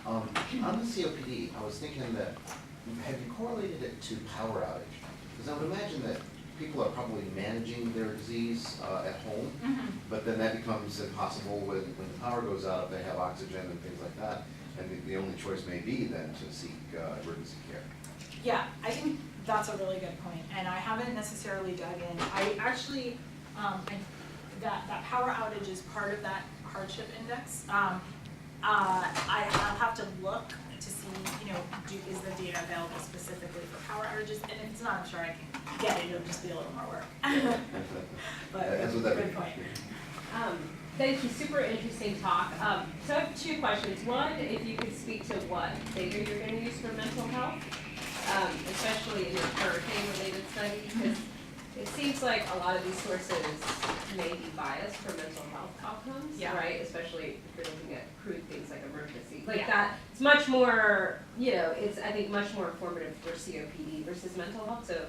On the COPD, I was thinking that, have you correlated it to power outage? Because I would imagine that people are probably managing their disease at home, but then that becomes impossible when the power goes out, if they have oxygen and things like that, and the only choice may be then to seek emergency care. Yeah, I think that's a really good point, and I haven't necessarily dug in. I actually, that power outage is part of that hardship index. I'll have to look to see, is the data available specifically for power outages, and if it's not, I'm sure I can get it. It'll just be a little more work. But good point. Thank you, super interesting talk. So I have two questions. One, if you could speak to what data you're going to use for mental health, especially in your hurricane-related study, because it seems like a lot of these sources may be biased for mental health outcomes, right? Especially if you're looking at crude things like emergency. Like that, it's much more, it's, I think, much more informative for COPD versus mental health. So,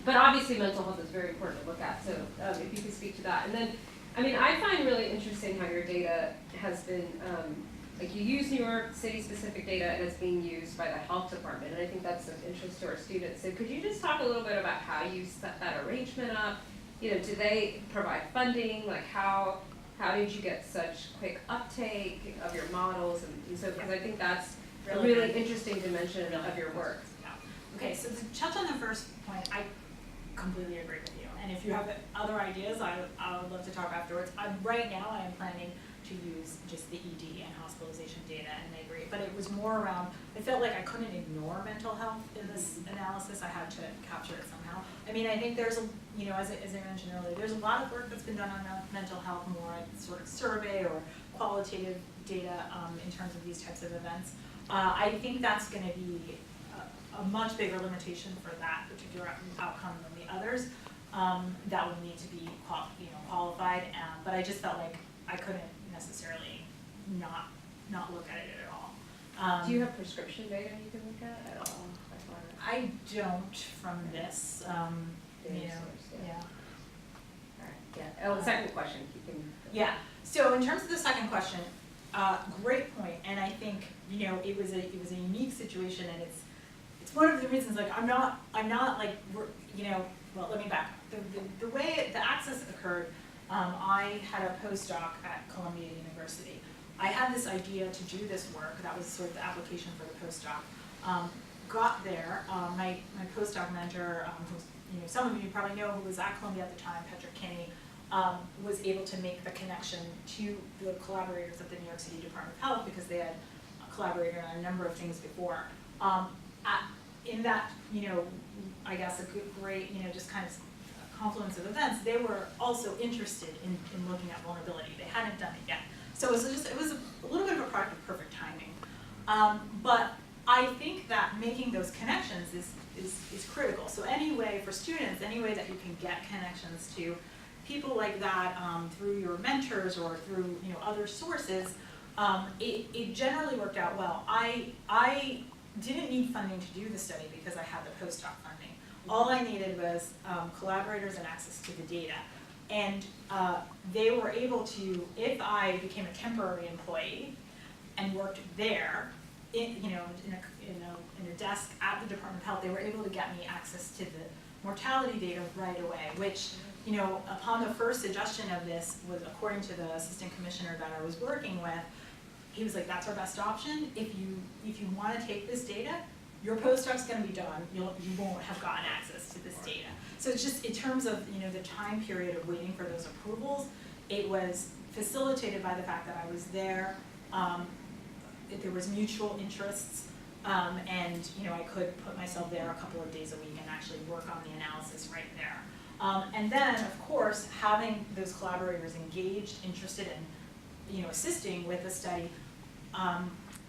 but obviously mental health is very important to look at. So if you could speak to that. And then, I mean, I find really interesting how your data has been, like you use New York City specific data and it's being used by the health department, and I think that's of interest to our students. So could you just talk a little bit about how you set that arrangement up? Do they provide funding? Like how did you get such quick uptake of your models? And so, because I think that's a really interesting dimension of your work. Yeah. Okay, so to touch on the first point, I completely agree with you. And if you have other ideas, I would love to talk afterwards. Right now, I am planning to use just the ED and hospitalization data, and I agree. But it was more around, I felt like I couldn't ignore mental health in this analysis. I had to capture it somehow. I mean, I think there's, as I mentioned earlier, there's a lot of work that's been done on mental health, more sort of survey or qualitative data in terms of these types of events. I think that's going to be a much bigger limitation for that particular outcome than the others. That would need to be qualified, but I just felt like I couldn't necessarily not look at it at all. Do you have prescription data you can look at all? I don't from this. Yeah. All right. Yeah. Oh, the second question. You can. Yeah. So in terms of the second question, great point, and I think it was a unique situation, and it's one of the reasons I'm not like well, let me back. The way the access occurred, I had a postdoc at Columbia University. I had this idea to do this work. That was sort of the application for the postdoc. Got there. My postdoc mentor, who's, some of you probably know, who was at Columbia at the time, Patrick Kinney, was able to make the connection to the collaborators at the New York City Department of Health because they had collaborated on a number of things before. In that, I guess a great, just kind of confluence of events, they were also interested in looking at vulnerability. They hadn't done it yet. So it was a little bit of a product of perfect timing. But I think that making those connections is critical. So any way for students, any way that you can get connections to people like that through your mentors or through other sources, it generally worked out well. I didn't need funding to do the study because I had the postdoc funding. All I needed was collaborators and access to the data. And they were able to, if I became a temporary employee and worked there, in a desk at the Department of Health, they were able to get me access to the mortality data right away, which, upon the first suggestion of this was, according to the assistant commissioner that I was working with, he was like, that's our best option. If you want to take this data, your postdoc's going to be done. You won't have gotten access to this data. So it's just in terms of the time period of waiting for those approvals, it was facilitated by the fact that I was there. There was mutual interests, and I could put myself there a couple of days a week and actually work on the analysis right there. And then, of course, having those collaborators engaged, interested in assisting with the study,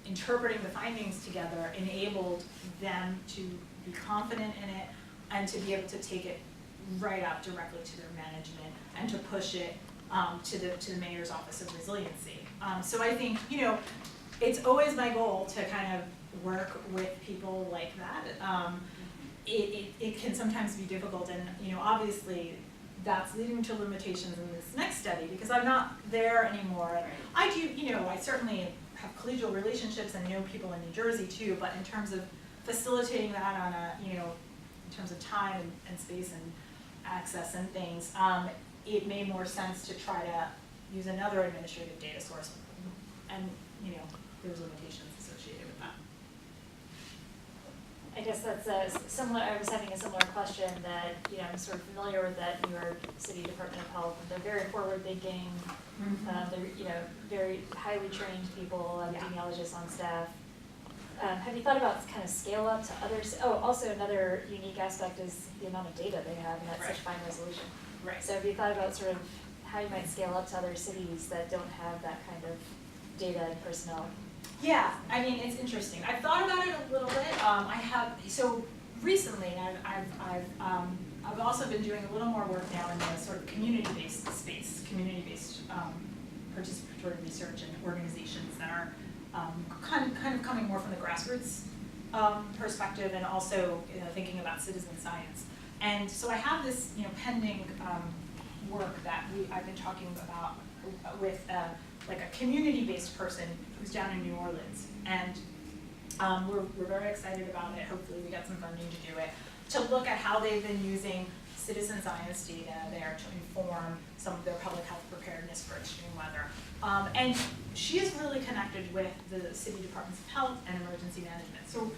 interpreting the findings together enabled them to be confident in it and to be able to take it right up directly to their management and to push it to the Mayor's Office of Resiliency. So I think, it's always my goal to kind of work with people like that. It can sometimes be difficult, and obviously that's leading to limitations in this next study because I'm not there anymore. I do, I certainly have collegial relationships and know people in New Jersey too, but in terms of facilitating that on a, you know, in terms of time and space and access and things, it made more sense to try to use another administrative data source. And, you know, there's limitations associated with that. I guess that's similar. I was having a similar question that, you know, I'm sort of familiar with that New York City Department of Health. They're very forward-thinking. They're, you know, very highly trained people, epidemiologists on staff. Have you thought about kind of scale up to others? Oh, also another unique aspect is the amount of data they have, and that's such fine resolution. Right. So have you thought about sort of how you might scale up to other cities that don't have that kind of data and personnel? Yeah, I mean, it's interesting. I've thought about it a little bit. So recently, I've also been doing a little more work now in the sort of community-based space, community-based participatory research and organizations that are kind of coming more from the grassroots perspective, and also, you know, thinking about citizen science. And so I have this, you know, pending work that I've been talking about with like a community-based person who's down in New Orleans, and we're very excited about it. Hopefully we get some funding to do it, to look at how they've been using citizen science data there to inform some of their public health preparedness for extreme weather. And she is really connected with the city departments of health and emergency management. So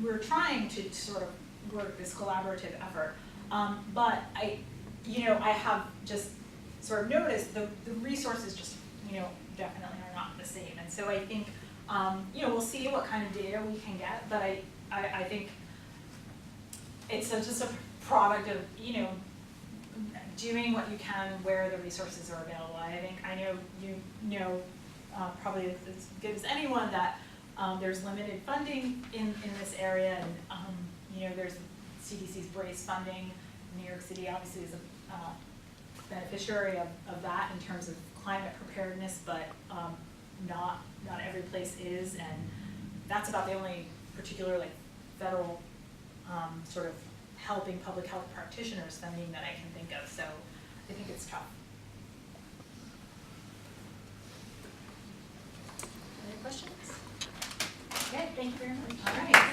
we're trying to sort of work this collaborative effort. But I have just sort of noticed the resources just, you know, definitely are not the same. And so I think, you know, we'll see what kind of data we can get, but I think it's just a product of, you know, doing what you can where the resources are available. I know you know probably as good as anyone that there's limited funding in this area, and you know, there's CDC's BRACE funding. New York City obviously is a beneficiary of that in terms of climate preparedness, but not every place is, and that's about the only particular like federal sort of helping public health practitioners funding that I can think of. So I think it's tough. Any questions? Okay, thank you very much. All right.